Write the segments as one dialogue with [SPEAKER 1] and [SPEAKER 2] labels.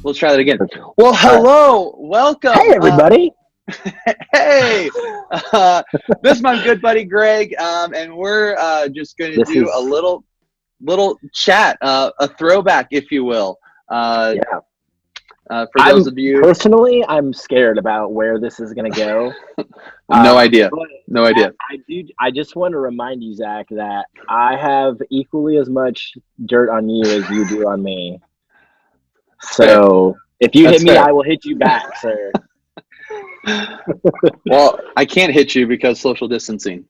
[SPEAKER 1] We'll try that again. Well, hello, welcome.
[SPEAKER 2] Hey, everybody.
[SPEAKER 1] Hey, this is my good buddy Greg, and we're just going to do a little chat, a throwback, if you will.
[SPEAKER 2] Yeah.
[SPEAKER 1] For those of you,
[SPEAKER 2] personally, I'm scared about where this is going to go.
[SPEAKER 1] No idea.
[SPEAKER 2] I just want to remind you, Zach, that I have equally as much dirt on you as you do on me. So if you hit me, I will hit you back, sir.
[SPEAKER 1] Well, I can't hit you because social distancing,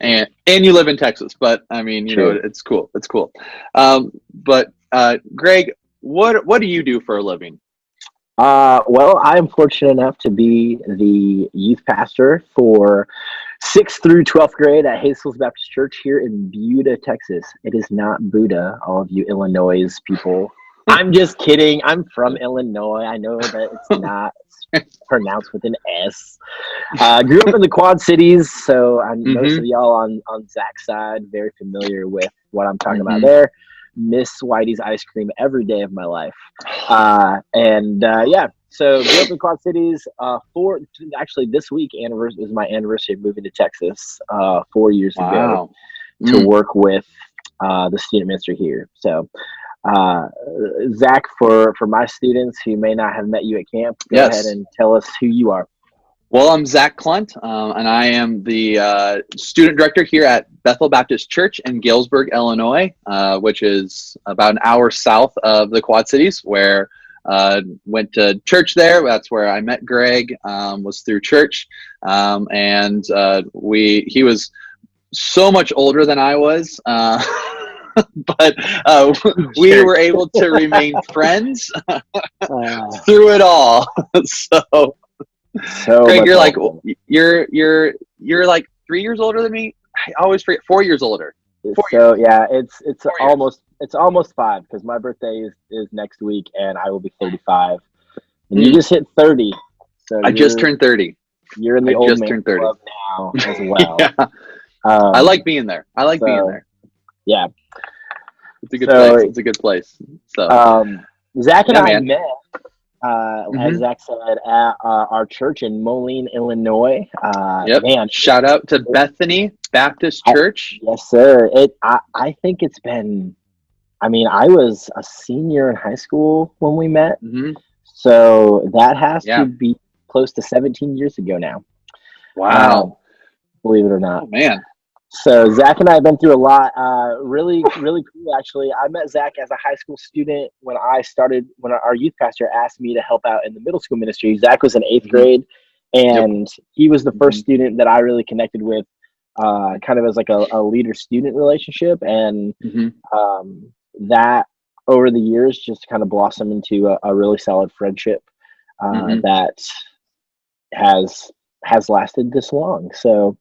[SPEAKER 1] and you live in Texas. But I mean, you know, it's cool. It's cool. But Greg, what do you do for a living?
[SPEAKER 2] Well, I'm fortunate enough to be the youth pastor for 6th through 12th grade at Hazel's Baptist Church here in Buda, Texas. It is not Buda, all of you Illinois people. I'm just kidding. I'm from Illinois. I know that it's not pronounced with an S. Grew up in the Quad Cities, so most of y'all on Zach's side very familiar with what I'm talking about there. Miss Whitey's ice cream every day of my life. Yeah, so grew up in Quad Cities. Actually, this week is my anniversary of moving to Texas 4 years ago to work with the student minister here. So Zach, for my students who may not have met you at camp, go ahead and tell us who you are.
[SPEAKER 1] Well, I'm Zach Clunt, and I am the student director here at Bethel Baptist Church in Galesburg, Illinois, which is about an hour south of the Quad Cities, where went to church there. That's where I met Greg, was through church, and he was so much older than I was, but we were able to remain friends through it all. So Greg, you're like 3 years older than me. I always forget. 4 years older.
[SPEAKER 2] Yeah, it's almost 5 because my birthday is next week and I will be 35. And you just hit 30. So
[SPEAKER 1] I just turned 30.
[SPEAKER 2] You're in the old man club now as well.
[SPEAKER 1] Yeah. I like being there. Being there.
[SPEAKER 2] Yeah,
[SPEAKER 1] it's a good place. It's a good place. So
[SPEAKER 2] Zach and I met. As Zach said, at our church in Moline, Illinois. Man,
[SPEAKER 1] shout out to Bethany Baptist Church.
[SPEAKER 2] Yes, sir. I think it's been. I mean, I was a senior in high school when we met, so that has to be close to 17 years ago now.
[SPEAKER 1] Wow,
[SPEAKER 2] believe it or not.
[SPEAKER 1] Oh man.
[SPEAKER 2] So Zach and I have been through a lot. Really cool, actually. I met Zach as a high school student when our youth pastor asked me to help out in the middle school ministry. Zach was in 8th grade, and he was the first student that I really connected with, kind of as like a leader-student relationship. And that over the years just kind of blossomed into a really solid friendship that has lasted this long. So.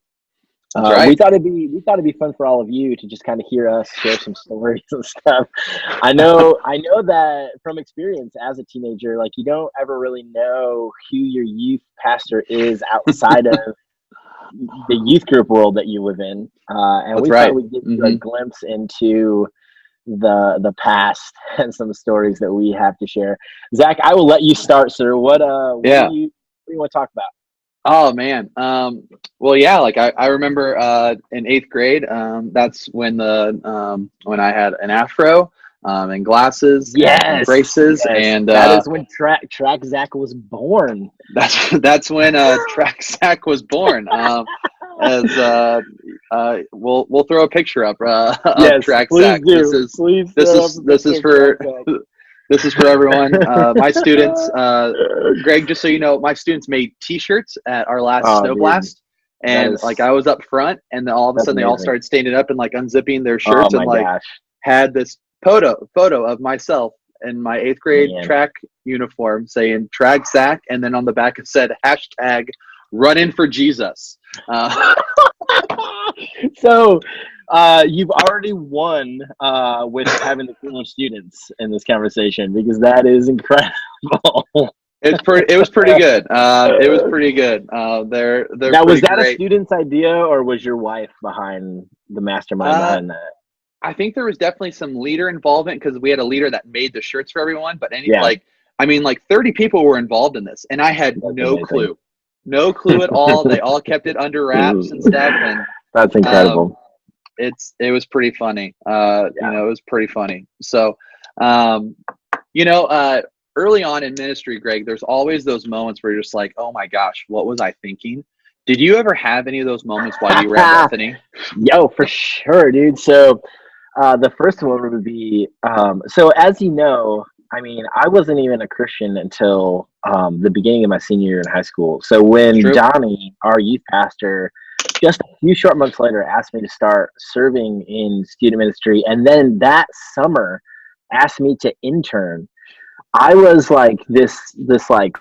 [SPEAKER 2] We thought it'd be fun for all of you to just kind of hear us share some stories and stuff. I know that from experience as a teenager, like you don't ever really know who your youth pastor is outside of the youth group world that you live in. And we thought we'd give you a glimpse into the past and some stories that we have to share. Zach, I will let you start, sir. What do you want to talk about?
[SPEAKER 1] Oh man. Well, yeah, like I remember in 8th grade, that's when when I had an afro and glasses and braces, and
[SPEAKER 2] that is when track Zach was born.
[SPEAKER 1] That's when track Zach was born. As we'll throw a picture up of track Zach. This is for everyone. My students, Greg, just so you know, my students made T-shirts at our last snow blast, and like I was up front, and then all of a sudden they all started standing up and like unzipping their shirts and like had this photo of myself in my 8th grade track uniform saying "Track Zach," and then on the back it said hashtag "Running for Jesus."
[SPEAKER 2] So you've already won with having the coolest students in this conversation, because that is incredible.
[SPEAKER 1] It was pretty good. It was pretty good. They're
[SPEAKER 2] now, was that great. A student's idea, or was your wife behind the mastermind behind that?
[SPEAKER 1] I think there was definitely some leader involvement, because we had a leader that made the shirts for everyone. But I mean, like 30 people were involved in this, and I had no clue at all. They all kept it under wraps and stuff, and
[SPEAKER 2] that's incredible.
[SPEAKER 1] It was pretty funny. You know, it was pretty funny. So, you know, early on in ministry, Greg, there's always those moments where you're just like, oh my gosh, what was I thinking? Did you ever have any of those moments while you were at Bethany?
[SPEAKER 2] Yo, for sure, dude. So the first one would be, so as you know, I mean, I wasn't even a Christian until the beginning of my senior year in high school. So when Donnie, our youth pastor, just a few short months later asked me to start serving in student ministry, and then that summer asked me to intern, I was like this like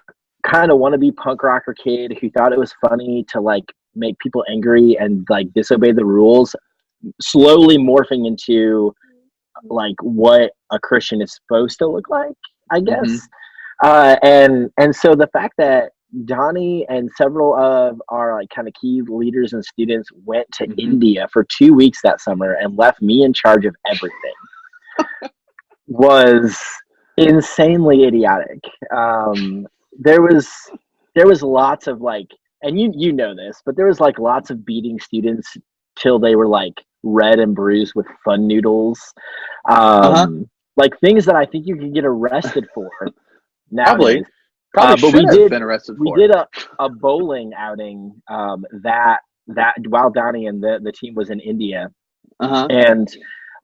[SPEAKER 2] kind of wannabe punk rocker kid who thought it was funny to like make people angry and like disobey the rules, slowly morphing into like what a Christian is supposed to look like, I guess. And so the fact that Donnie and several of our like kind of key leaders and students went to India for 2 weeks that summer and left me in charge of everything was insanely idiotic. There was lots of like, and you know this, but there was like lots of beating students till they were like red and bruised with fun noodles, like things that I think you could get arrested for nowadays.
[SPEAKER 1] Probably
[SPEAKER 2] but
[SPEAKER 1] should have been arrested for.
[SPEAKER 2] We did a bowling outing that while Donnie and the team was in India, and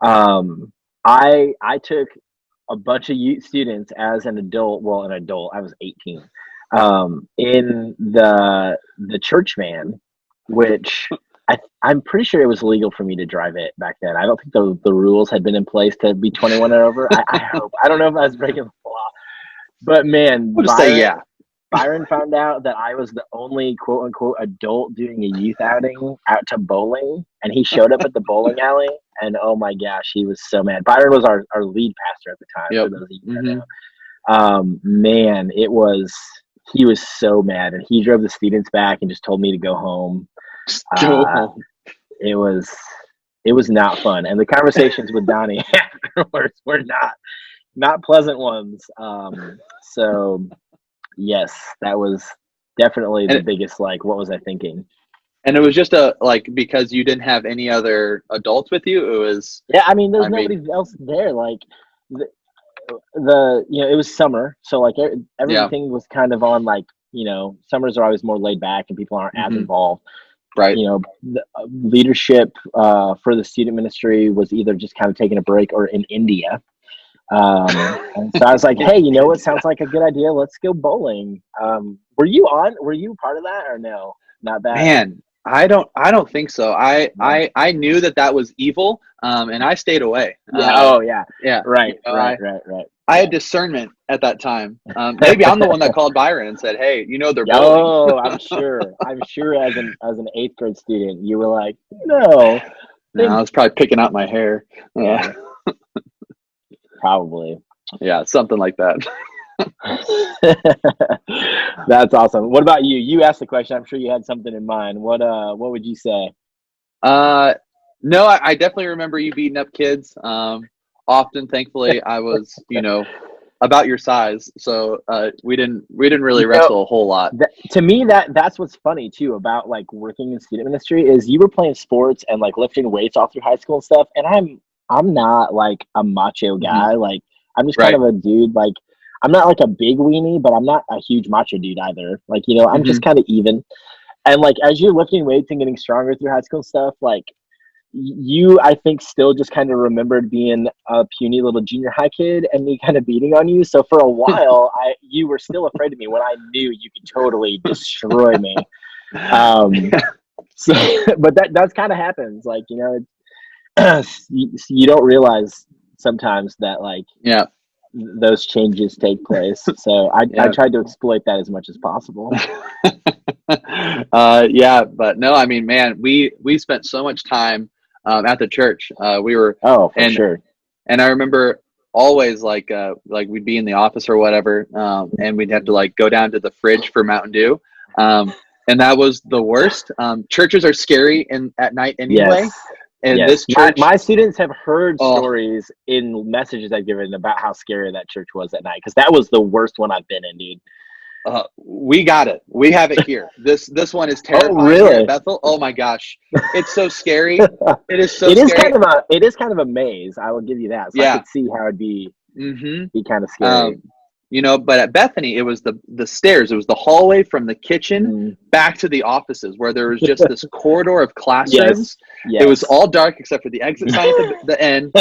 [SPEAKER 2] I took a bunch of youth students as an adult. Well, an adult, I was 18, in the church van, which I'm pretty sure it was legal for me to drive it back then. I don't think the rules had been in place to be 21 and over. I hope. I don't know if I was breaking the law. But man, Byron found out that I was the only quote unquote adult doing a youth outing out to bowling, and he showed up at the bowling alley, and oh my gosh, he was so mad. Byron was our lead pastor at the time. For those of you that know. Man, he was so mad, and he drove the students back and just told me to go home. It was not fun, and the conversations with Donnie afterwards were not pleasant ones. So yes, that was definitely the biggest, like, what was I thinking?
[SPEAKER 1] And it was just because you didn't have any other adults with you. It was,
[SPEAKER 2] I mean, there's nobody else there. Like the you know, it was summer, so like everything was kind of on, like, you know, summers are always more laid back and people aren't as involved.
[SPEAKER 1] Right.
[SPEAKER 2] You know, the leadership for the student ministry was either just kind of taking a break or in India. And so I was like, hey, you know what sounds like a good idea? Let's go bowling. Were you part of that or no? Not that.
[SPEAKER 1] Man, I don't think so. I knew that was evil, and I stayed away.
[SPEAKER 2] Yeah. Right.
[SPEAKER 1] I had discernment at that time. Maybe I'm the one that called Byron and said, hey, you know, they're bowling.
[SPEAKER 2] Oh, I'm sure as an 8th grade student, you were like, no.
[SPEAKER 1] I was probably picking out my hair.
[SPEAKER 2] Yeah. Probably.
[SPEAKER 1] Yeah, something like that.
[SPEAKER 2] That's awesome. What about you? You asked the question. I'm sure you had something in mind. What would you say?
[SPEAKER 1] No, I definitely remember you beating up kids. Often, thankfully, I was, you know, about your size, so we didn't really wrestle a whole lot.
[SPEAKER 2] To me, that's what's funny too about like working in student ministry is you were playing sports and like lifting weights all through high school and stuff, and I'm not like a macho guy. Like I'm just kind of a dude. Like I'm not like a big weenie, but I'm not a huge macho dude either. Like, you know, I'm just kind of even. And like as you're lifting weights and getting stronger through high school stuff, like you, I think, still just kind of remembered being a puny little junior high kid and me kind of beating on you. So for a while, you were still afraid of me when I knew you could totally destroy me. So, but that's kind of happens. Like, you know, you don't realize sometimes that like those changes take place. So I tried to exploit that as much as possible.
[SPEAKER 1] But no, I mean, man, we spent so much time at the church. We were
[SPEAKER 2] for sure.
[SPEAKER 1] And I remember always like we'd be in the office or whatever, and we'd have to like go down to the fridge for Mountain Dew. And that was the worst. Churches are scary at night anyway. And
[SPEAKER 2] Yes.
[SPEAKER 1] this church,
[SPEAKER 2] My students have heard
[SPEAKER 1] oh,
[SPEAKER 2] stories in messages I've given about how scary that church was at night, because that was the worst one I've been in, dude.
[SPEAKER 1] we got it. We have it here. This one is
[SPEAKER 2] Oh,
[SPEAKER 1] terrifying here at
[SPEAKER 2] really?
[SPEAKER 1] Bethel. Oh my gosh, it's so scary. It is so
[SPEAKER 2] It is
[SPEAKER 1] scary.
[SPEAKER 2] kind of a maze. I will give you that. So I
[SPEAKER 1] Yeah.
[SPEAKER 2] could see how it'd be
[SPEAKER 1] Mm-hmm.
[SPEAKER 2] kind of scary.
[SPEAKER 1] But at Bethany, it was the stairs. It was the hallway from the kitchen
[SPEAKER 2] Mm.
[SPEAKER 1] back to the offices, where there was just this corridor of classrooms.
[SPEAKER 2] Yes.
[SPEAKER 1] It was all dark except for the exit sign at the end.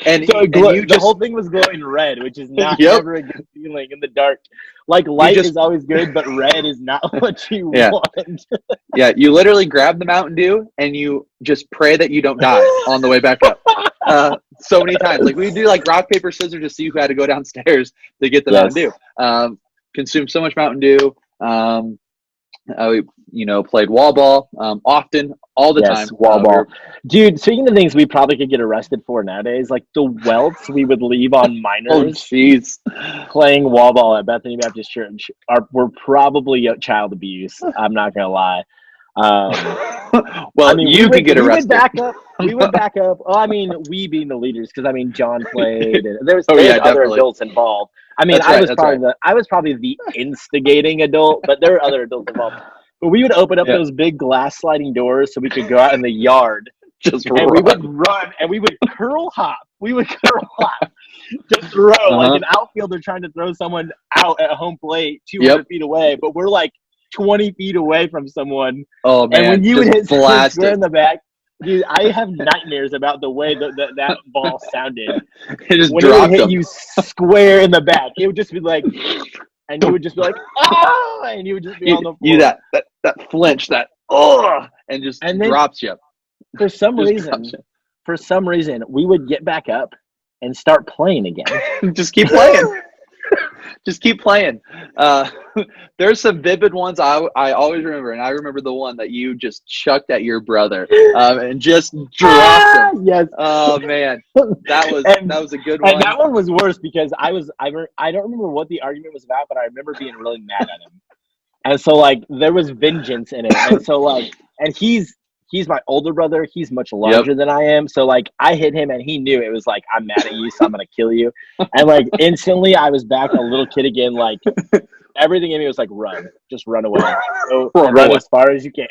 [SPEAKER 1] And,
[SPEAKER 2] So
[SPEAKER 1] you
[SPEAKER 2] the
[SPEAKER 1] just,
[SPEAKER 2] whole thing was glowing red, which is not
[SPEAKER 1] yep,
[SPEAKER 2] ever a good feeling in the dark. Like, light
[SPEAKER 1] just,
[SPEAKER 2] is always good, but red is not what you
[SPEAKER 1] yeah,
[SPEAKER 2] want.
[SPEAKER 1] yeah. You literally grab the Mountain Dew and you just pray that you don't die on the way back up. So many times, like we do like rock, paper, scissors to see who had to go downstairs to get the
[SPEAKER 2] Yes.
[SPEAKER 1] Mountain Dew. Consumed so much Mountain Dew. Played wall ball often, all the time.
[SPEAKER 2] Wall ball. Dude, speaking of things we probably could get arrested for nowadays, like the welts we would leave on
[SPEAKER 1] Oh,
[SPEAKER 2] minors
[SPEAKER 1] jeez.
[SPEAKER 2] playing wall ball at Bethany Baptist Church were probably child abuse. I'm not gonna lie.
[SPEAKER 1] Well,
[SPEAKER 2] I mean,
[SPEAKER 1] you could get arrested.
[SPEAKER 2] We would back up. Oh, I mean, we being the leaders, because I mean, John played, and there's
[SPEAKER 1] Oh, yeah,
[SPEAKER 2] other
[SPEAKER 1] definitely.
[SPEAKER 2] adults involved. I mean,
[SPEAKER 1] That's right,
[SPEAKER 2] I was probably the instigating adult, but there are other adults involved. But we would open up
[SPEAKER 1] Yeah.
[SPEAKER 2] those big glass sliding doors so we could go out in the yard,
[SPEAKER 1] Just
[SPEAKER 2] and
[SPEAKER 1] run.
[SPEAKER 2] we would run, and we would curl hop. We would curl hop to throw like an outfielder trying to throw someone out at home plate 200 feet away, but we're like 20 feet away from someone.
[SPEAKER 1] Oh man!
[SPEAKER 2] And when you would hit
[SPEAKER 1] square
[SPEAKER 2] in the back, dude, I have nightmares about the way that ball sounded.
[SPEAKER 1] It just
[SPEAKER 2] when
[SPEAKER 1] dropped
[SPEAKER 2] it would hit
[SPEAKER 1] him.
[SPEAKER 2] you square in the back, it would just be like, and you would just be like, oh, and you would just be on the floor.
[SPEAKER 1] That flinch, that and just drops you.
[SPEAKER 2] For some reason, we would get back up and start playing again.
[SPEAKER 1] Just keep playing. Just keep playing. There's some vivid ones I always remember, and I remember the one that you just chucked at your brother and just dropped him.
[SPEAKER 2] Yes.
[SPEAKER 1] Oh man, that was a good one.
[SPEAKER 2] And that one was worse because I don't remember what the argument was about, but I remember being really mad at him. And so like there was vengeance in it, and so like, and he's my older brother. He's much larger than I am. So like I hit him and he knew it was like, I'm mad at you, so I'm going to kill you. And like instantly I was back a little kid again. Like everything in me was like, run, just run away. Run as far as you can.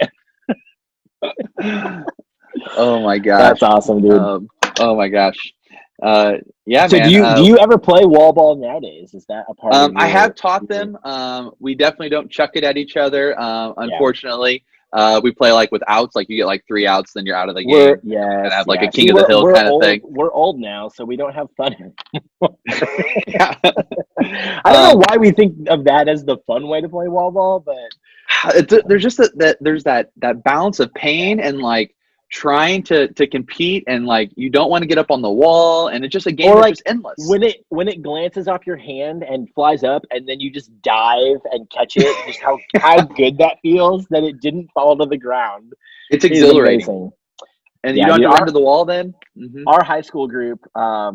[SPEAKER 1] Oh my gosh.
[SPEAKER 2] That's awesome, dude.
[SPEAKER 1] Oh my gosh. Yeah,
[SPEAKER 2] so
[SPEAKER 1] man.
[SPEAKER 2] Do you ever play wall ball nowadays? Is that a part of
[SPEAKER 1] I have taught them. We definitely don't chuck it at each other. Unfortunately. We play like with outs, like you get like 3 outs, then you're out of the game. And have like a king of the hill kind of thing.
[SPEAKER 2] We're old now, so we don't have fun anymore. I don't know why we think of that as the fun way to play wall ball, but
[SPEAKER 1] there's just there's that balance of pain and like trying to compete, and like you don't want to get up on the wall, and it's just a game that's just endless.
[SPEAKER 2] When it glances off your hand and flies up, and then you just dive and catch it, just how good that feels that it didn't fall to the ground.
[SPEAKER 1] It's exhilarating. And you don't have to run to the wall then? Mm-hmm.
[SPEAKER 2] Our high school group, I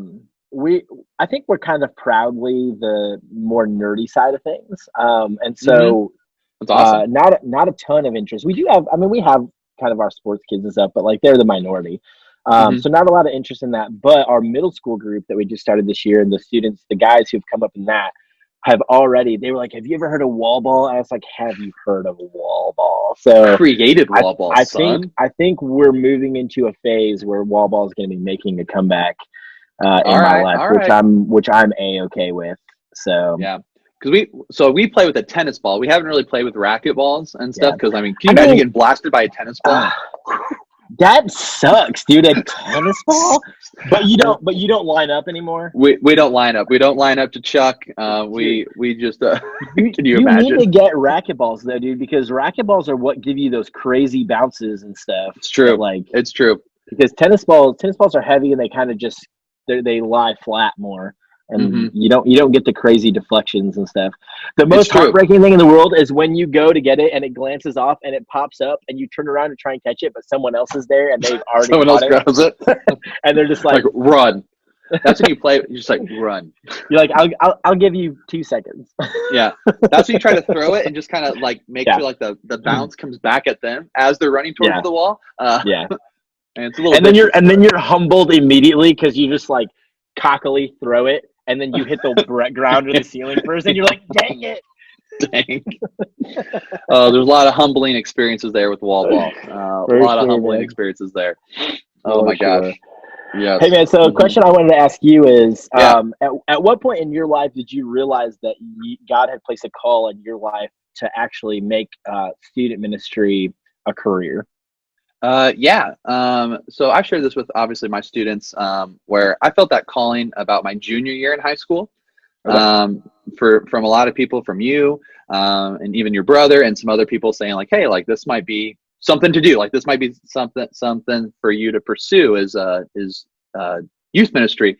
[SPEAKER 2] think we're kind of proudly the more nerdy side of things. And so
[SPEAKER 1] that's awesome.
[SPEAKER 2] Not a ton of interest. We have kind of our sports kids and stuff, but like they're the minority. So not a lot of interest in that. But our middle school group that we just started this year, and the guys who've come up in that they were like, have you ever heard of wall ball? And I was like, have you heard of wall ball? So
[SPEAKER 1] created wall ball.
[SPEAKER 2] I think we're moving into a phase where wall ball is going to be making a comeback in my life, which I'm A-okay with. So
[SPEAKER 1] yeah. Because we play with a tennis ball. We haven't really played with racket balls and stuff. Because can you imagine getting blasted by a tennis ball?
[SPEAKER 2] That sucks, dude. A tennis ball, but you don't line up anymore.
[SPEAKER 1] We don't line up. We don't line up to chuck. We just. Can you imagine?
[SPEAKER 2] You need to get racquetballs though, dude, because racquetballs are what give you those crazy bounces and stuff.
[SPEAKER 1] It's true. It's true.
[SPEAKER 2] Because tennis balls are heavy and they kind of just they lie flat more. And you don't get the crazy deflections and stuff. The most heartbreaking thing in the world is when you go to get it and it glances off and it pops up and you turn around to try and catch it, but someone else is there and they've already
[SPEAKER 1] someone else grabs it,
[SPEAKER 2] and they're just like
[SPEAKER 1] run. That's when you play. You're just like run.
[SPEAKER 2] You're like I'll give you 2 seconds.
[SPEAKER 1] Yeah, that's when you try to throw it and just kind of like make sure like the bounce comes back at them as they're running towards the wall. And it's a little
[SPEAKER 2] and then you're humbled immediately because you just like cockily throw it, and then you hit the ground or the ceiling first, and you're like, dang it.
[SPEAKER 1] Dang. There's a lot of humbling experiences there with wall ball. A lot of humbling experiences there. Oh my gosh. Yes.
[SPEAKER 2] Hey man, so a question I wanted to ask you is,
[SPEAKER 1] Yeah.
[SPEAKER 2] at what point in your life did you realize that God had placed a call in your life to actually make student ministry a career?
[SPEAKER 1] Yeah. So I've shared this with obviously my students, where I felt that calling about my junior year in high school.
[SPEAKER 2] Okay.
[SPEAKER 1] From a lot of people, from you, and even your brother and some other people saying like, hey, like this might be something to do. Like this might be something for you to pursue is youth ministry.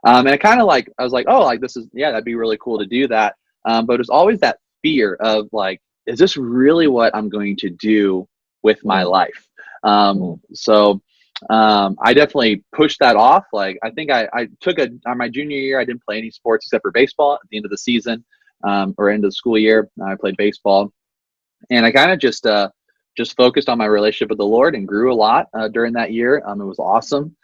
[SPEAKER 1] And I kind of like, I was like, oh, like this is, yeah, that'd be really cool to do that. But there's always that fear of like, is this really what I'm going to do with my life? So I definitely pushed that off. Like, I think I took on my junior year, I didn't play any sports except for baseball at the end of the season, or end of the school year. I played baseball, and I kind of just focused on my relationship with the Lord and grew a lot during that year. It was awesome.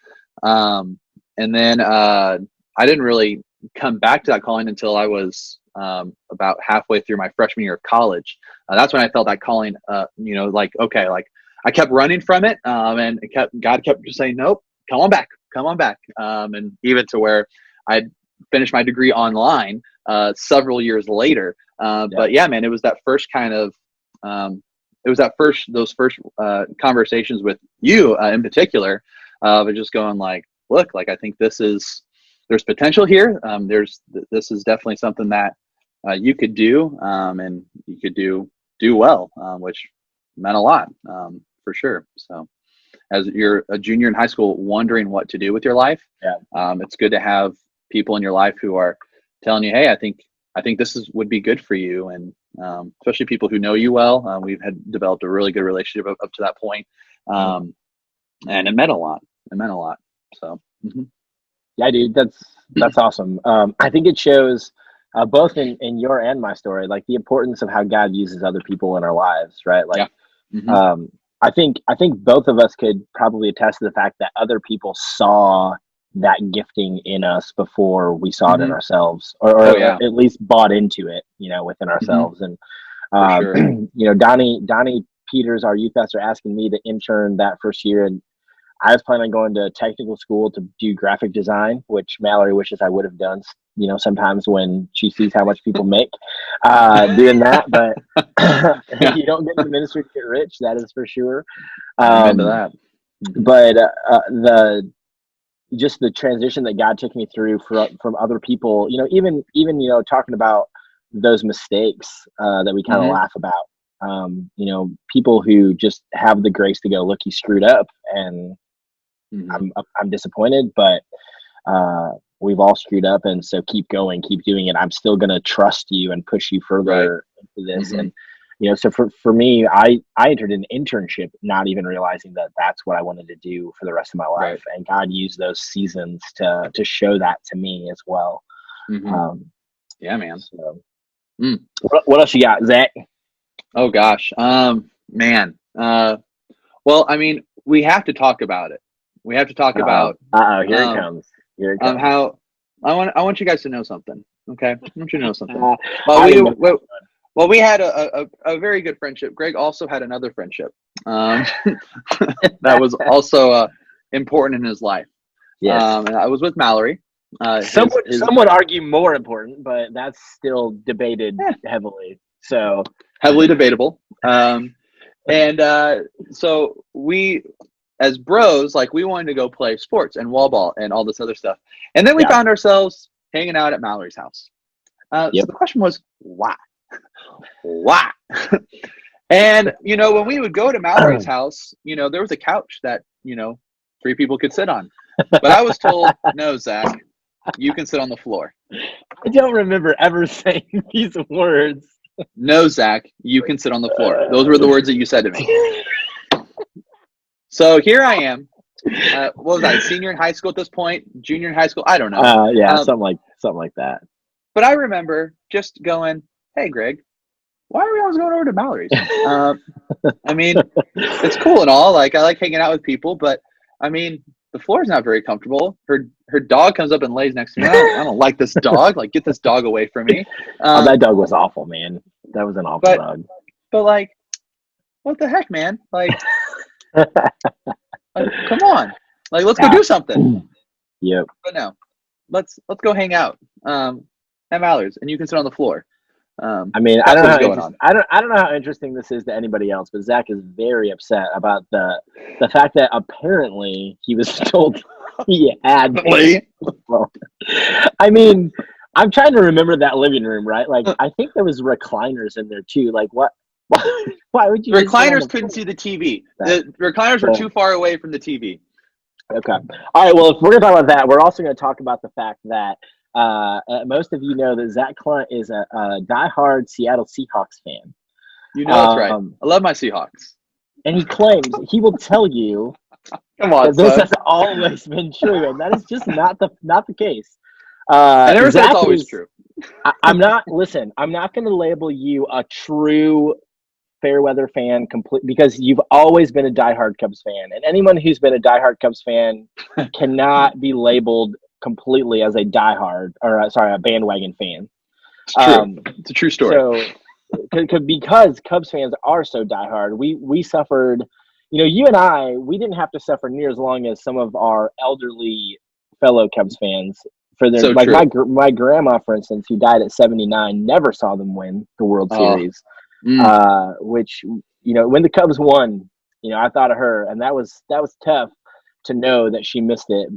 [SPEAKER 1] And then I didn't really come back to that calling until I was about halfway through my freshman year of college. That's when I felt that calling, like, okay, like I kept running from it, and God kept just saying, nope, come on back. And even to where I finished my degree online several years later. But yeah, man, it was that first kind of, those first conversations with you in particular, of just going like, look, like I think there's potential here. This is definitely something that you could do, and you could do well, which meant a lot, for sure. So as you're a junior in high school wondering what to do with your life, it's good to have people in your life who are telling you, hey, I think this would be good for you. And especially people who know you well. We've had developed a really good relationship up to that point. And it meant a lot. So
[SPEAKER 2] yeah, dude, that's awesome. I think it shows both in your and my story, like the importance of how God uses other people in our lives, right? Like, I think both of us could probably attest to the fact that other people saw that gifting in us before we saw it in ourselves, or at least bought into it, within ourselves. And
[SPEAKER 1] sure.
[SPEAKER 2] Donnie Peters, our youth pastor, asking me to intern that first year, and I was planning on going to technical school to do graphic design, which Mallory wishes I would have done, sometimes when she sees how much people make doing that. But you don't get into ministry to get rich, that is for sure.
[SPEAKER 1] I'm into that.
[SPEAKER 2] But the transition that God took me through from other people, even talking about those mistakes that we kind of laugh about, people who just have the grace to go, look, you screwed up, and I'm disappointed, but we've all screwed up, and so keep going, keep doing it. I'm still going to trust you and push you further into this. And so for me, I entered an internship not even realizing that that's what I wanted to do for the rest of my life, and God used those seasons to show that to me as well.
[SPEAKER 1] Yeah, man.
[SPEAKER 2] So, what else you got, Zach?
[SPEAKER 1] Oh gosh, man. Well, I mean, we have to talk about it. We have to talk about.
[SPEAKER 2] Here it comes.
[SPEAKER 1] How I want you guys to know something. Okay, I want you to know something. Well, we had a very good friendship. Greg also had another friendship that was also important in his life.
[SPEAKER 2] Yes.
[SPEAKER 1] And I was with Mallory.
[SPEAKER 2] Some would argue more important, but that's still debated heavily. So
[SPEAKER 1] heavily debatable. And so we, as bros, like we wanted to go play sports and wall ball and all this other stuff. And then we found ourselves hanging out at Mallory's house. So the question was, why? Why? And, when we would go to Mallory's house, there was a couch that, 3 people could sit on. But I was told, no, Zach, you can sit on the floor.
[SPEAKER 2] I don't remember ever saying these words.
[SPEAKER 1] No, Zach, you can sit on the floor. Those were the words that you said to me. So here I am. What was I, senior in high school at this point? Junior in high school? I don't know.
[SPEAKER 2] Something like that.
[SPEAKER 1] But I remember just going, hey, Greg, why are we always going over to Mallory's? I mean, it's cool and all. Like, I like hanging out with people, but I mean, the floor is not very comfortable. Her dog comes up and lays next to me. I don't like this dog. Like, get this dog away from me.
[SPEAKER 2] Oh, that dog was awful, man. That was an awful dog.
[SPEAKER 1] But like, what the heck, man? Like, come on. Like, let's go do something.
[SPEAKER 2] Yep.
[SPEAKER 1] But no, let's go hang out. Have Mallards, and you can sit on the floor.
[SPEAKER 2] I mean, I don't know how interesting this is to anybody else, but Zach is very upset about the fact that apparently he was told he had. Well, I mean, I'm trying to remember that living room, right? Like, I think there was recliners in there too. Like, what? Why would you?
[SPEAKER 1] Recliners couldn't see the TV. The recliners were too far away from the TV.
[SPEAKER 2] Okay. All right. Well, if we're gonna talk about that, we're also gonna talk about the fact that most of you know that Zach Clunt is a diehard Seattle Seahawks fan.
[SPEAKER 1] You know that's right. I love my Seahawks.
[SPEAKER 2] And he claims, he will tell you
[SPEAKER 1] Come on,
[SPEAKER 2] that this has always been true, and that is just not the case.
[SPEAKER 1] I never said it's always true.
[SPEAKER 2] I'm not going to label you a true Fairweather fan because you've always been a diehard Cubs fan, and anyone who's been a diehard Cubs fan cannot be labeled completely as a bandwagon fan.
[SPEAKER 1] It's true. It's a true story.
[SPEAKER 2] So, because Cubs fans are so diehard, we suffered. You know, you and I, we didn't have to suffer near as long as some of our elderly fellow Cubs fans. For their, my grandma, for instance, who died at 79, never saw them win the World Series. Which, you know, when the Cubs won, you know, I thought of her, and that was tough to know that she missed it.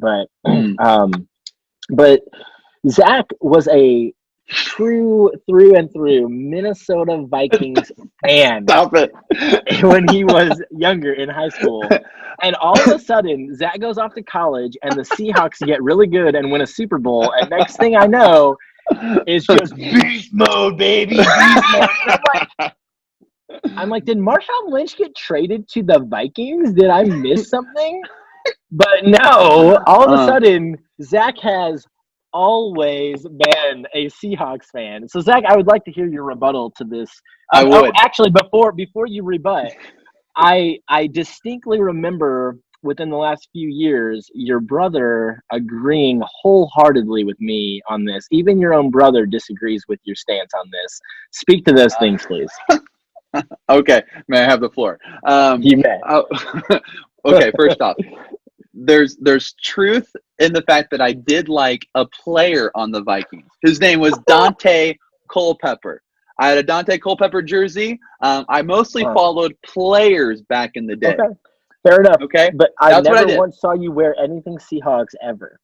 [SPEAKER 2] But Zach was a true through and through Minnesota Vikings fan.
[SPEAKER 1] Stop it.
[SPEAKER 2] When he was younger in high school. And all of a sudden, Zach goes off to college, and the Seahawks get really good and win a Super Bowl. And next thing I know, it's just beast mode, baby, beast mode. I'm like, did Marshawn Lynch get traded to the Vikings? Did I miss something? But no, all of a sudden, Zach has always been a Seahawks fan. So, Zach, I would like to hear your rebuttal to this.
[SPEAKER 1] I would.
[SPEAKER 2] Actually, before you rebut, I distinctly remember within the last few years, your brother agreeing wholeheartedly with me on this. Even your own brother disagrees with your stance on this. Speak to those things, please.
[SPEAKER 1] Okay. May I have the floor?
[SPEAKER 2] You may.
[SPEAKER 1] Okay, first off, there's truth in the fact that I did like a player on the Vikings. His name was Dante Culpepper. I had a Dante Culpepper jersey. I mostly followed players back in the day.
[SPEAKER 2] Okay. Fair enough.
[SPEAKER 1] Okay.
[SPEAKER 2] But I never once saw you wear anything Seahawks ever.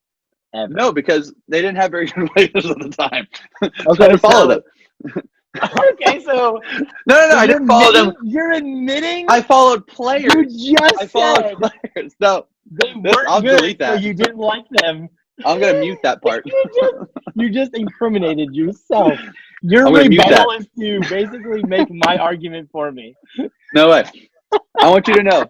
[SPEAKER 1] No, because they didn't have very good players at the time.
[SPEAKER 2] Okay.
[SPEAKER 1] I didn't follow them.
[SPEAKER 2] Okay, so
[SPEAKER 1] No, I didn't follow them.
[SPEAKER 2] You're admitting
[SPEAKER 1] I followed players.
[SPEAKER 2] I
[SPEAKER 1] followed players. No,
[SPEAKER 2] they weren't
[SPEAKER 1] I'll
[SPEAKER 2] good,
[SPEAKER 1] delete that.
[SPEAKER 2] so you didn't like them.
[SPEAKER 1] I'm gonna mute that part.
[SPEAKER 2] You just incriminated yourself. Your rebuttal is to basically make my argument for me.
[SPEAKER 1] No way. I want you to know,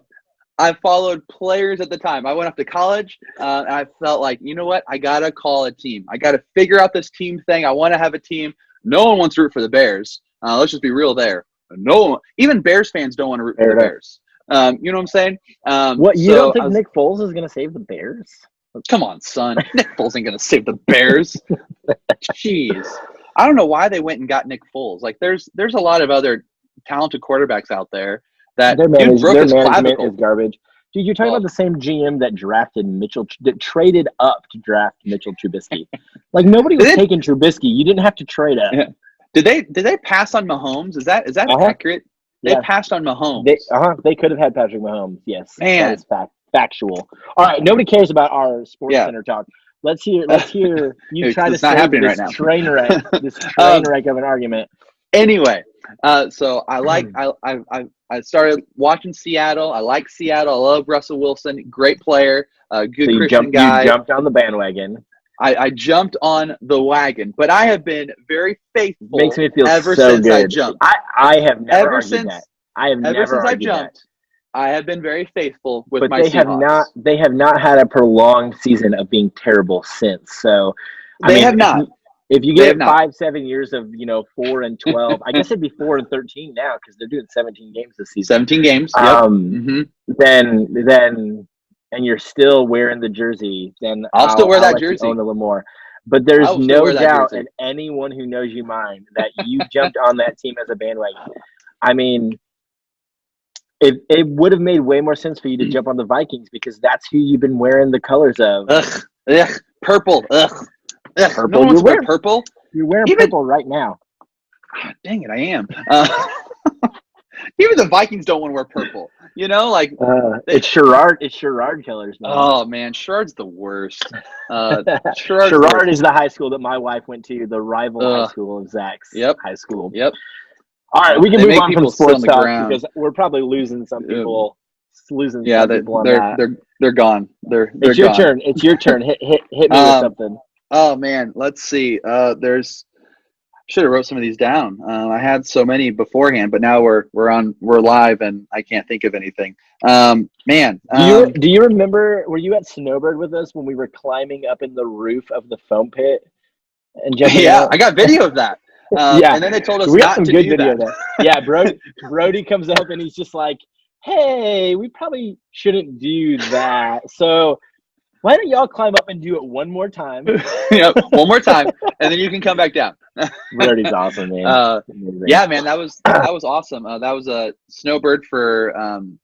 [SPEAKER 1] I followed players at the time. I went off to college, and I felt like, you know what? I gotta call a team. I gotta figure out this team thing. I want to have a team. No one wants to root for the Bears. Let's just be real there. No one, even Bears fans don't want to root for the Bears. You know what I'm saying?
[SPEAKER 2] You don't think Nick Foles is going to save the Bears?
[SPEAKER 1] Come on, son. Nick Foles ain't going to save the Bears. Jeez. I don't know why they went and got Nick Foles. Like, there's a lot of other talented quarterbacks out there that
[SPEAKER 2] their management is garbage. Dude, you're talking about the same GM that that traded up to draft Mitchell Trubisky. Like, nobody was taking Trubisky. You didn't have to trade up.
[SPEAKER 1] Yeah. Did they pass on Mahomes? Is that accurate? They passed on Mahomes.
[SPEAKER 2] They could have had Patrick Mahomes. Yes,
[SPEAKER 1] man,
[SPEAKER 2] that is factual. All right, nobody cares about our Sports Center talk. Let's hear you try to save this train wreck of an argument.
[SPEAKER 1] Anyway, so I started watching Seattle. I like Seattle. I love Russell Wilson. Great player. Good Christian guy.
[SPEAKER 2] You jumped on the bandwagon.
[SPEAKER 1] I jumped on the wagon, but I have been very faithful.
[SPEAKER 2] Makes me feel
[SPEAKER 1] ever
[SPEAKER 2] so
[SPEAKER 1] since
[SPEAKER 2] good.
[SPEAKER 1] I jumped.
[SPEAKER 2] I have never argued that. I have never
[SPEAKER 1] since I
[SPEAKER 2] argued
[SPEAKER 1] jumped.
[SPEAKER 2] That.
[SPEAKER 1] I have been very faithful with
[SPEAKER 2] but
[SPEAKER 1] my Seahawks.
[SPEAKER 2] They have not had a prolonged season of being terrible since. So
[SPEAKER 1] they have not.
[SPEAKER 2] If you get 5-7 years of 4-12, I guess it'd be 4-13 now because they're doing 17 games this season.
[SPEAKER 1] 17 games.
[SPEAKER 2] Then and you're still wearing the jersey, then
[SPEAKER 1] I'll still wear
[SPEAKER 2] I'll
[SPEAKER 1] that
[SPEAKER 2] let you
[SPEAKER 1] jersey.
[SPEAKER 2] own a little more. But
[SPEAKER 1] I
[SPEAKER 2] there's
[SPEAKER 1] will still
[SPEAKER 2] no
[SPEAKER 1] wear that
[SPEAKER 2] doubt
[SPEAKER 1] jersey.
[SPEAKER 2] in anyone who knows you mind that you jumped on that team as a bandwagon. I mean, it would have made way more sense for you to jump on the Vikings because that's who you've been wearing the colors of.
[SPEAKER 1] Ugh, purple. Ugh.
[SPEAKER 2] Purple.
[SPEAKER 1] No one wants to wear purple.
[SPEAKER 2] You're wearing purple right now.
[SPEAKER 1] Dang it, I am. Even the Vikings don't want to wear purple. You know, like
[SPEAKER 2] it's Sherrard. It's Sherrard colors, man.
[SPEAKER 1] Oh man, Sherrard's the worst.
[SPEAKER 2] Sherrard is the high school that my wife went to, the rival high school of Zach's high school.
[SPEAKER 1] Yep.
[SPEAKER 2] All right, we can move on from sports talk because we're probably losing some people. People on that.
[SPEAKER 1] They're gone. They're
[SPEAKER 2] it's your turn. It's your turn. Hit me with something.
[SPEAKER 1] Oh man, let's see. Should have wrote some of these down. I had so many beforehand, but now we're live and I can't think of anything. Man,
[SPEAKER 2] do you remember? Were you at Snowbird with us when we were climbing up in the roof of the foam pit and jumping out?
[SPEAKER 1] I got video of that. And then they told us
[SPEAKER 2] we got
[SPEAKER 1] not
[SPEAKER 2] some
[SPEAKER 1] to
[SPEAKER 2] good
[SPEAKER 1] do
[SPEAKER 2] video
[SPEAKER 1] that.
[SPEAKER 2] of that. Yeah, Brody comes up and he's just like, "Hey, we probably shouldn't do that. So why don't y'all climb up and do it one more time?"
[SPEAKER 1] One more time, and then you can come back down.
[SPEAKER 2] Brody's awesome, man.
[SPEAKER 1] Yeah, man, that was awesome. That was a Snowbird for.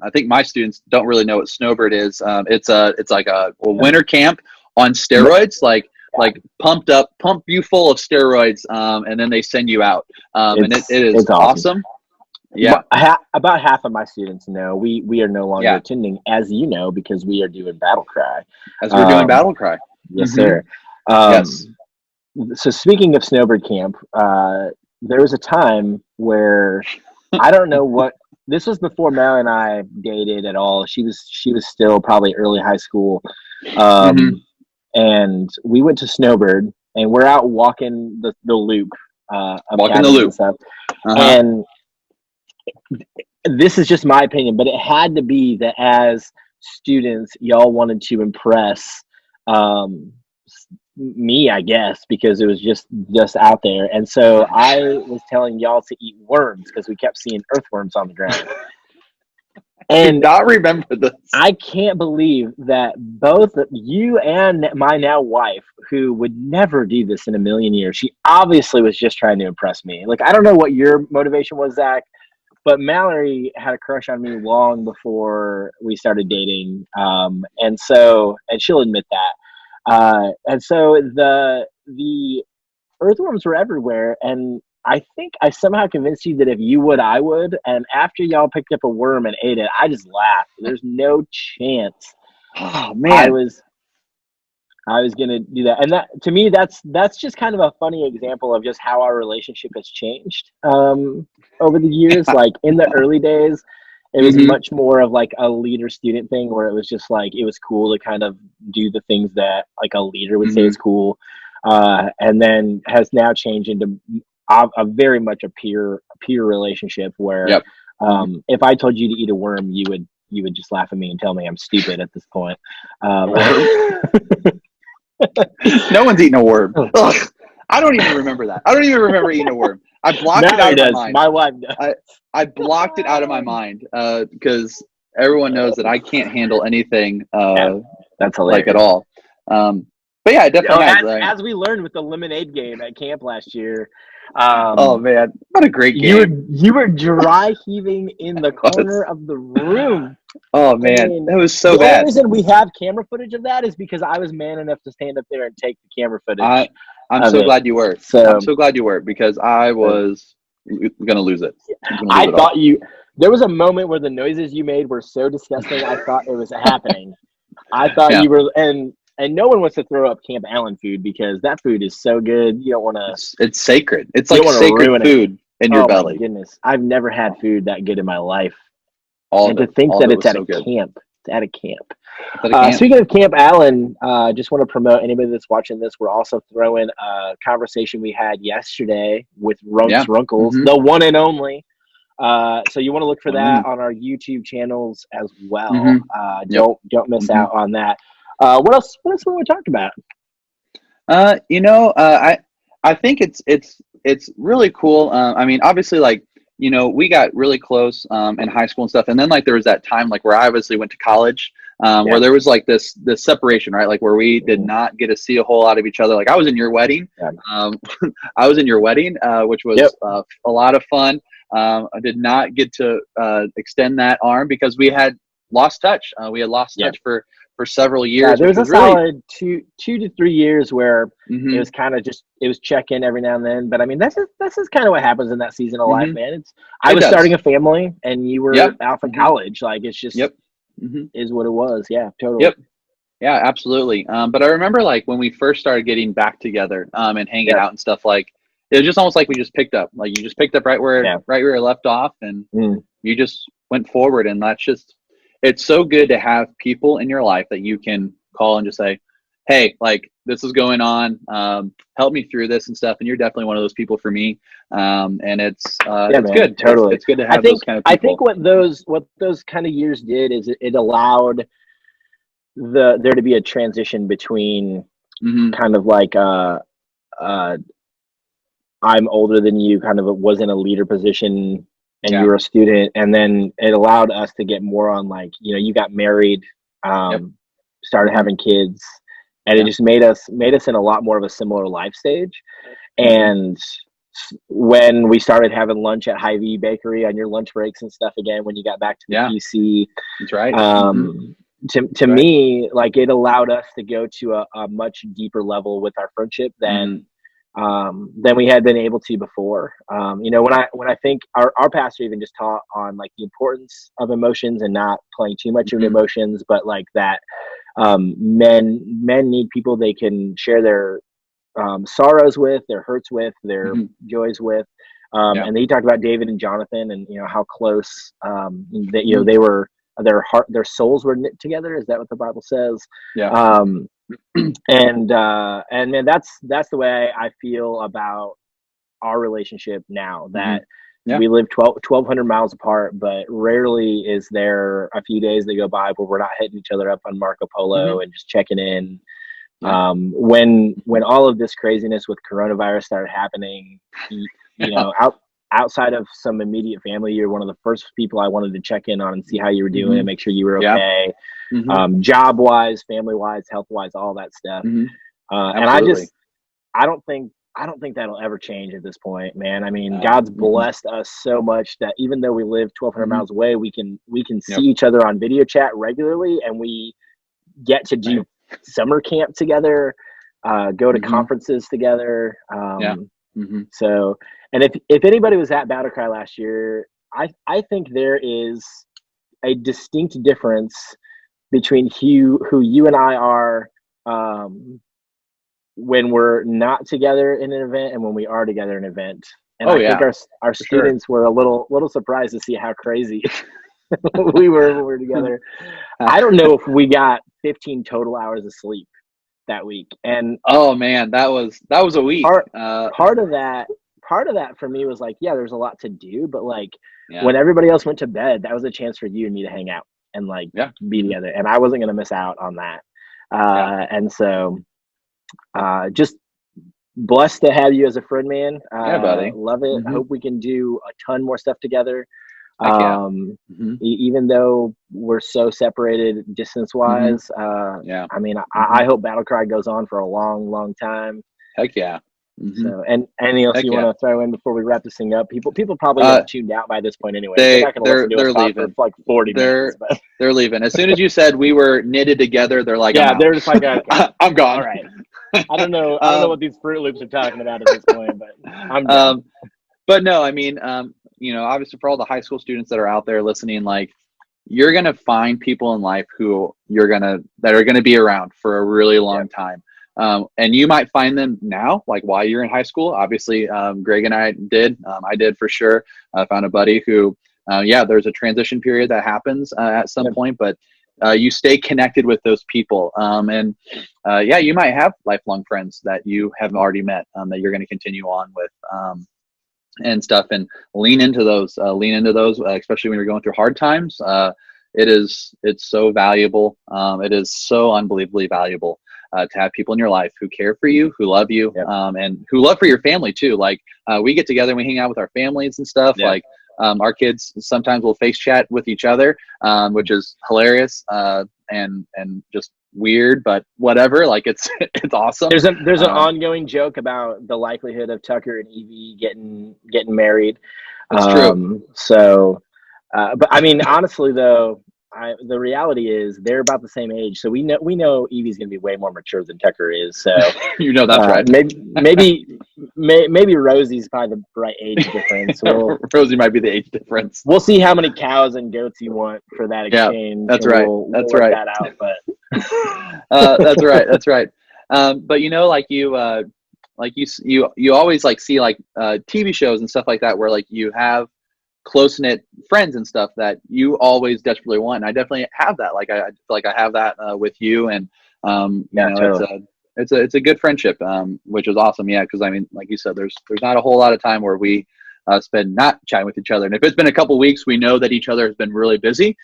[SPEAKER 1] I think my students don't really know what Snowbird is. It's like a winter camp on steroids, like pump you full of steroids, and then they send you out. And it is awesome. Yeah,
[SPEAKER 2] about half of my students know we are no longer attending, as you know, because we are doing Battle Cry.
[SPEAKER 1] We're doing Battle Cry.
[SPEAKER 2] Yes, sir.
[SPEAKER 1] Yes.
[SPEAKER 2] So speaking of Snowbird Camp, there was a time where I don't know what this was before Mel and I dated at all. She was still probably early high school, and we went to Snowbird and we're out walking the loop,
[SPEAKER 1] walking the loop,
[SPEAKER 2] and stuff, and this is just my opinion, but it had to be that as students, y'all wanted to impress me, I guess, because it was just out there. And so I was telling y'all to eat worms because we kept seeing earthworms on the ground. And
[SPEAKER 1] I remember this.
[SPEAKER 2] I can't believe that both you and my now wife, who would never do this in a million years, she obviously was just trying to impress me. Like, I don't know what your motivation was, Zach, but Mallory had a crush on me long before we started dating. And she'll admit that. And so the earthworms were everywhere. And I think I somehow convinced you that if you would, I would. And after y'all picked up a worm and ate it, I just laughed. There's no chance.
[SPEAKER 1] Oh man.
[SPEAKER 2] I was going to do that. And that, to me, that's just kind of a funny example of just how our relationship has changed over the years. Like in the early days, it was much more of like a leader student thing where it was just like, it was cool to kind of do the things that like a leader would say is cool. And then has now changed into a very much a peer relationship where if I told you to eat a worm, you would just laugh at me and tell me I'm stupid at this point.
[SPEAKER 1] No one's eating a worm. Ugh, I don't even remember that. I don't even remember eating a worm. I blocked it out of my mind.
[SPEAKER 2] My wife does.
[SPEAKER 1] I blocked it out of my mind because everyone knows that I can't handle anything
[SPEAKER 2] that's hilarious.
[SPEAKER 1] Like at all. But yeah, definitely.
[SPEAKER 2] As we learned with the lemonade game at camp last year.
[SPEAKER 1] Oh man, what a great game!
[SPEAKER 2] You were dry heaving in the corner of the room.
[SPEAKER 1] Oh man, that was so bad.
[SPEAKER 2] The reason we have camera footage of that is because I was man enough to stand up there and take the camera footage.
[SPEAKER 1] I'm so glad you were. I'm so glad you were because I was gonna lose it.
[SPEAKER 2] I thought there was a moment where the noises you made were so disgusting. I thought it was happening. I thought you were and no one wants to throw up Camp Allen food because that food is so good. You don't want to.
[SPEAKER 1] It's sacred. It's like sacred food in your belly.
[SPEAKER 2] My goodness, I've never had food that good in my life. To think that it's at a camp. It's at a camp. Speaking of Camp Allen, just want to promote anybody that's watching this. We're also throwing a conversation we had yesterday with Runks Runkles, the one and only. So you want to look for that on our YouTube channels as well. Don't miss out on that. What else do we want to talk about?
[SPEAKER 1] I think it's really cool. I mean, obviously, like, we got really close in high school and stuff. And then like there was that time like where I obviously went to college where there was like this separation, right? Like where we did not get to see a whole lot of each other. Like I was in your wedding. I was in your wedding, which was a lot of fun. I did not get to extend that arm because we had lost touch. We had lost touch for several years.
[SPEAKER 2] Yeah, there was a solid 2 to 3 years where it was kind of just, it was check in every now and then. But I mean, that's just kind of what happens in that season of life, man. I was starting a family and you were out from college. Like it's just is what it was. Yeah, totally.
[SPEAKER 1] Yeah, absolutely. But I remember like when we first started getting back together and hanging out and stuff, like it was just almost like we just picked up. Like you just picked up right where you left off, and you just went forward. And that's just, it's so good to have people in your life that you can call and just say, hey, like this is going on. Help me through this and stuff. And you're definitely one of those people for me. And it's good.
[SPEAKER 2] Totally.
[SPEAKER 1] It's good to have those kind of people.
[SPEAKER 2] I think what those kind of years did is it allowed there to be a transition between kind of like I'm older than you, kind of was in a leader position and you were a student, and then it allowed us to get more on like, you know, you got married, started having kids, and it just made us in a lot more of a similar life stage. And when we started having lunch at Hy-Vee Bakery on your lunch breaks and stuff again, when you got back to the PC,
[SPEAKER 1] that's right.
[SPEAKER 2] To me, like it allowed us to go to a much deeper level with our friendship than we had been able to before. You know, when I think our pastor even just taught on like the importance of emotions and not playing too much of emotions, but like that men need people they can share their sorrows with, their hurts with, their joys with. And he talked about David and Jonathan, and you know how close that, you know, they were, their souls were knit together. Is that what the Bible says? And man, that's the way I feel about our relationship now, that we live 1,200 miles apart, but rarely is there a few days that go by where we're not hitting each other up on Marco Polo and just checking in. When all of this craziness with coronavirus started happening, you know, outside of some immediate family, you're one of the first people I wanted to check in on and see how you were doing and make sure you were okay. Job wise, family wise, health wise, all that stuff. And I don't think that'll ever change at this point, man. I mean, God's blessed us so much that even though we live 1,200 miles away, we can see each other on video chat regularly, and we get to do summer camp together, go to conferences together. So, and if anybody was at Battle Cry last year, I think there is a distinct difference between who you and I are when we're not together in an event and when we are together in an event. And I think our students were a little surprised to see how crazy we were when we were together. I don't know if we got 15 total hours of sleep that week. And
[SPEAKER 1] oh man, that was a week.
[SPEAKER 2] Part of that for me was like, there's a lot to do, but like when everybody else went to bed, that was a chance for you and me to hang out and like be together. And I wasn't going to miss out on that. And so just blessed to have you as a friend, man.
[SPEAKER 1] Buddy.
[SPEAKER 2] Love it. I hope we can do a ton more stuff together. Even though we're so separated distance wise, I mean, I hope Battle Cry goes on for a long, long time.
[SPEAKER 1] Heck yeah.
[SPEAKER 2] So, and anything else you want to throw in before we wrap this thing up? People probably have tuned out by this point anyway. They're leaving for like 40 minutes. But.
[SPEAKER 1] They're leaving. As soon as you said we were knitted together, they're like,
[SPEAKER 2] they're just like, okay.
[SPEAKER 1] I'm gone.
[SPEAKER 2] All right. I don't know what these Fruit Loops are talking about at this point, but I'm done.
[SPEAKER 1] But no, I mean, you know, obviously for all the high school students that are out there listening, like you're going to find people in life that are going to be around for a really long time. And you might find them now, like while you're in high school. Obviously, Greg and I did. I did for sure. I found a buddy who, there's a transition period that happens at some point, but you stay connected with those people. You might have lifelong friends that you have already met that you're going to continue on with and stuff, and lean into those, especially when you're going through hard times. It's so valuable. It is so unbelievably valuable. To have people in your life who care for you, who love you, and who love for your family too. Like we get together and we hang out with our families and stuff. Like Our kids sometimes will face chat with each other, which is hilarious and just weird, but whatever. Like it's awesome.
[SPEAKER 2] There's an ongoing joke about the likelihood of Tucker and Evie getting married.
[SPEAKER 1] That's true.
[SPEAKER 2] So, but I mean, honestly, though, the reality is they're about the same age, so we know Evie's going to be way more mature than Tucker is. So
[SPEAKER 1] that's right.
[SPEAKER 2] Maybe Rosie's probably the right age difference.
[SPEAKER 1] Rosie might be the age difference.
[SPEAKER 2] We'll see how many cows and goats you want for that exchange.
[SPEAKER 1] That's right.
[SPEAKER 2] We'll
[SPEAKER 1] that's
[SPEAKER 2] work
[SPEAKER 1] right.
[SPEAKER 2] that out, but
[SPEAKER 1] that's right. That's right. But like you always like see like TV shows and stuff like that where like you have close-knit friends and stuff that you always desperately want, and I definitely have that. Like I feel like I have that with you, and
[SPEAKER 2] totally.
[SPEAKER 1] it's a good friendship, which is awesome. Yeah, because I mean, like you said, there's not a whole lot of time where we spend not chatting with each other, and if it's been a couple weeks, we know that each other has been really busy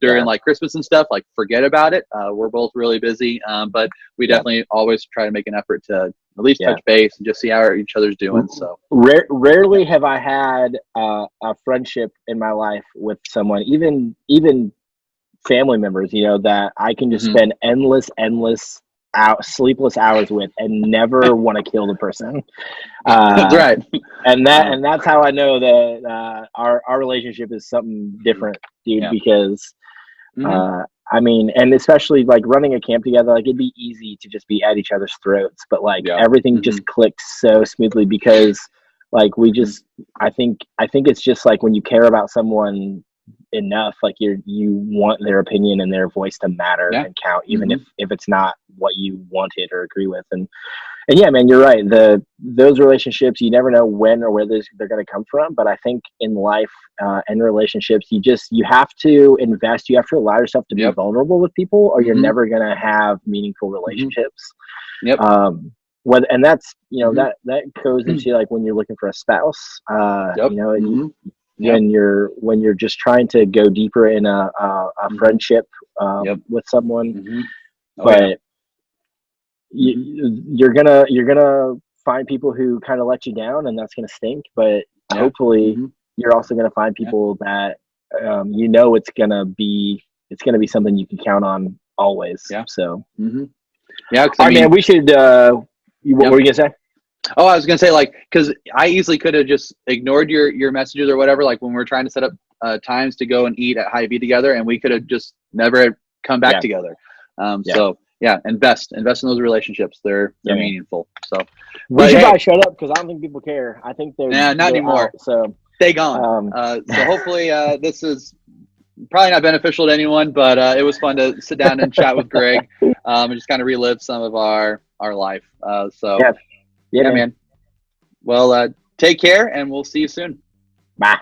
[SPEAKER 1] during like Christmas and stuff. Like forget about it. We're both really busy, but we definitely always try to make an effort to at least touch base and just see how each other's doing. So
[SPEAKER 2] rarely have I had a friendship in my life with someone, even family members, that I can just spend endless sleepless hours with and never want to kill the person.
[SPEAKER 1] That's right.
[SPEAKER 2] And that's how I know that our relationship is something different, dude, because I mean, and especially like running a camp together, like it'd be easy to just be at each other's throats, but like everything just clicks so smoothly because like we just, I think it's just like when you care about someone enough, like you want their opinion and their voice to matter and count, even if it's not what you wanted or agree with. And yeah, man, you're right. Those relationships, you never know when or where they're going to come from. But I think in life and relationships, you have to invest. You have to allow yourself to be vulnerable with people, or you're never going to have meaningful relationships. And that's that goes into like when you're looking for a spouse. When you're just trying to go deeper in a friendship with someone, but you're gonna find people who kind of let you down, and that's gonna stink. But hopefully, you're also gonna find people that it's gonna be something you can count on always. So
[SPEAKER 1] all
[SPEAKER 2] right, man, we should. What were you gonna say?
[SPEAKER 1] Oh, I was gonna say like because I easily could have just ignored your messages or whatever. Like when we were trying to set up times to go and eat at Hy-Vee together, and we could have just never come back together. So. Yeah, invest in those relationships. They're meaningful. So
[SPEAKER 2] we should probably shut up because I don't think people care. I think they're
[SPEAKER 1] not anymore.
[SPEAKER 2] Out, so
[SPEAKER 1] stay gone. So hopefully this is probably not beneficial to anyone, but it was fun to sit down and chat with Greg and just kind of relive some of our life. Man. Well, take care, and we'll see you soon.
[SPEAKER 2] Bye.